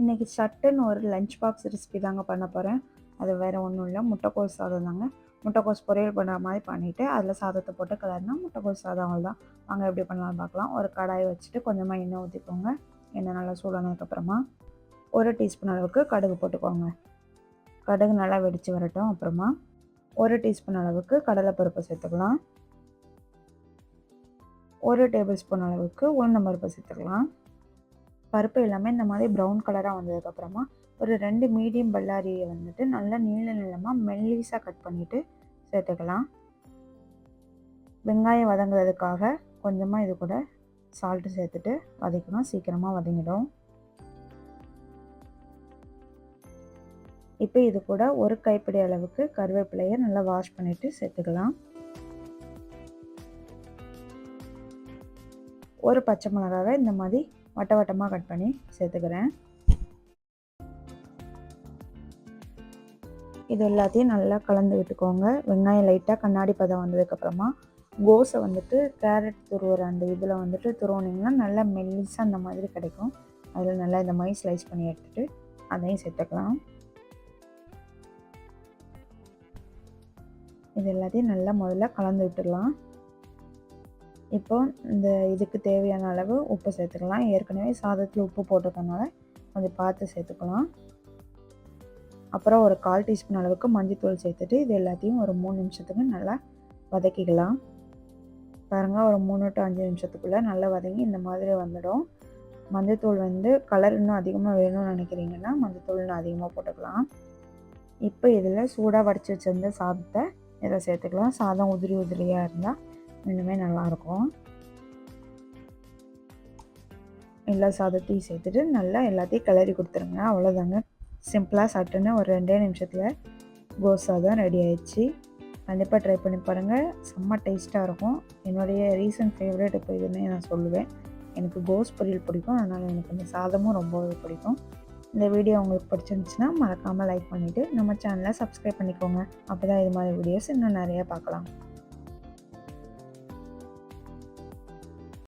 இன்றைக்கி சட்டுன்னு ஒரு லஞ்ச் பாக்ஸ் ரெசிபி தாங்க பண்ண போகிறேன். அது வேறு ஒன்றும் இல்லை, முட்டைக்கோஸ் சாதம் தாங்க. முட்டைக்கோஸ் பொரியல் பண்ணுற மாதிரி பண்ணிவிட்டு அதில் சாதத்தை போட்டு கலர்னா முட்டைக்கோஸ் சாதம் அவ்வளோதான். வாங்க எப்படி பண்ணலாம்னு பார்க்கலாம். ஒரு கடாயை வச்சுட்டு கொஞ்சமாக எண்ணெய் ஊற்றிக்கோங்க. எண்ணெய் நல்லா சூடானதுக்கப்புறமா 1 டீஸ்பூன் அளவுக்கு கடுகு போட்டுக்கோங்க. கடுகு நல்லா வெடித்து வரட்டும். அப்புறமா 1 டீஸ்பூன் அளவுக்கு கடலைப்பருப்பு சேர்த்துக்கலாம். 1 டேபிள் ஸ்பூன் அளவுக்கு உளுந்தம்பருப்பு சேர்த்துக்கலாம். பருப்பு எல்லாமே இந்த மாதிரி ப்ரௌன் கலராக வந்ததுக்கப்புறமா ஒரு 2 மீடியம் பல்லாரியை வந்துட்டு நல்லா நீளமாக மெல்லிஸாக கட் பண்ணிவிட்டு சேர்த்துக்கலாம். வெங்காயம் வதங்குறதுக்காக கொஞ்சமாக இது கூட சால்ட்டு சேர்த்துட்டு வதக்கணும். சீக்கிரமாக வதங்கிடும். இப்போ இது கூட ஒரு கைப்பிடி அளவுக்கு கருவேப்பிலையை நல்லா வாஷ் பண்ணிவிட்டு சேர்த்துக்கலாம். ஒரு பச்சை மிளகாவை இந்த மாதிரி வட்டமாக கட் பண்ணி சேர்த்துக்கிறேன். இது எல்லாத்தையும் நல்லா கலந்து விட்டுக்கோங்க. வெங்காயம் லைட்டாக கண்ணாடி பதம் வந்ததுக்கப்புறமா கோஸை வந்துட்டு கேரட் துருவுற அந்த இதில் வந்துட்டு துருவுனிங்கன்னா நல்லா மெல்லிஸாக அந்த மாதிரி கிடைக்கும். அதில் நல்லா இந்த மாதிரி ஸ்லைஸ் பண்ணி எடுத்துகிட்டு அதையும் சேர்த்துக்கலாம். இது எல்லாத்தையும் நல்லா முதல்ல கலந்து விட்டுடலாம். இப்போ இந்த இதுக்கு தேவையான அளவு உப்பு சேர்த்துக்கலாம். ஏற்கனவே சாதத்தில் உப்பு போட்டிருக்கனால கொஞ்சம் பார்த்து சேர்த்துக்கலாம். அப்புறம் ஒரு 1/4 டீஸ்பூன் அளவுக்கு மஞ்சள்தூள் சேர்த்துட்டு இது எல்லாத்தையும் ஒரு 3 நிமிஷத்துக்கு நல்லா வதக்கிக்கலாம். பாருங்கள், ஒரு 3 to 5 நிமிஷத்துக்குள்ளே நல்லா வதங்கி இந்த மாதிரி வந்துடும். மஞ்சள்தூள் வந்து கலர் இன்னும் அதிகமாக வேணும்னு நினைக்கிறீங்கன்னா மஞ்சள்தூள் இன்னும் அதிகமாக போட்டுக்கலாம். இப்போ இதில் சூடாக வடித்து வச்சுருந்த சாதத்தை இதில் சேர்த்துக்கலாம். சாதம் உதிரியாக இருந்தால் இன்னுமே நல்லாயிருக்கும். எல்லா சாதத்தையும் சேர்த்துட்டு நல்லா எல்லாத்தையும் கிளறி கொடுத்துருங்க. அவ்வளோதாங்க. சிம்பிளாக சட்டுன்னு ஒரு 2 நிமிஷத்தில் கோஸ் சாதம் ரெடி ஆயிடுச்சு. கண்டிப்பாக ட்ரை பண்ணி பாருங்கள். செம்ம டேஸ்ட்டாக இருக்கும். என்னுடைய ரீசன்ட் ஃபேவரட் இப்போ இதுன்னு நான் சொல்லுவேன். எனக்கு கோஸ் பொரியல் பிடிக்கும். அதனால் எனக்கு இந்த சாதமும் ரொம்பவே பிடிக்கும். இந்த வீடியோ உங்களுக்கு பிடிச்சிருந்துச்சுன்னா மறக்காமல் லைக் பண்ணிவிட்டு நம்ம சேனலை சப்ஸ்கிரைப் பண்ணிக்கோங்க. அப்போ தான் இது மாதிரி வீடியோஸ் இன்னும் நிறையா பார்க்கலாம்.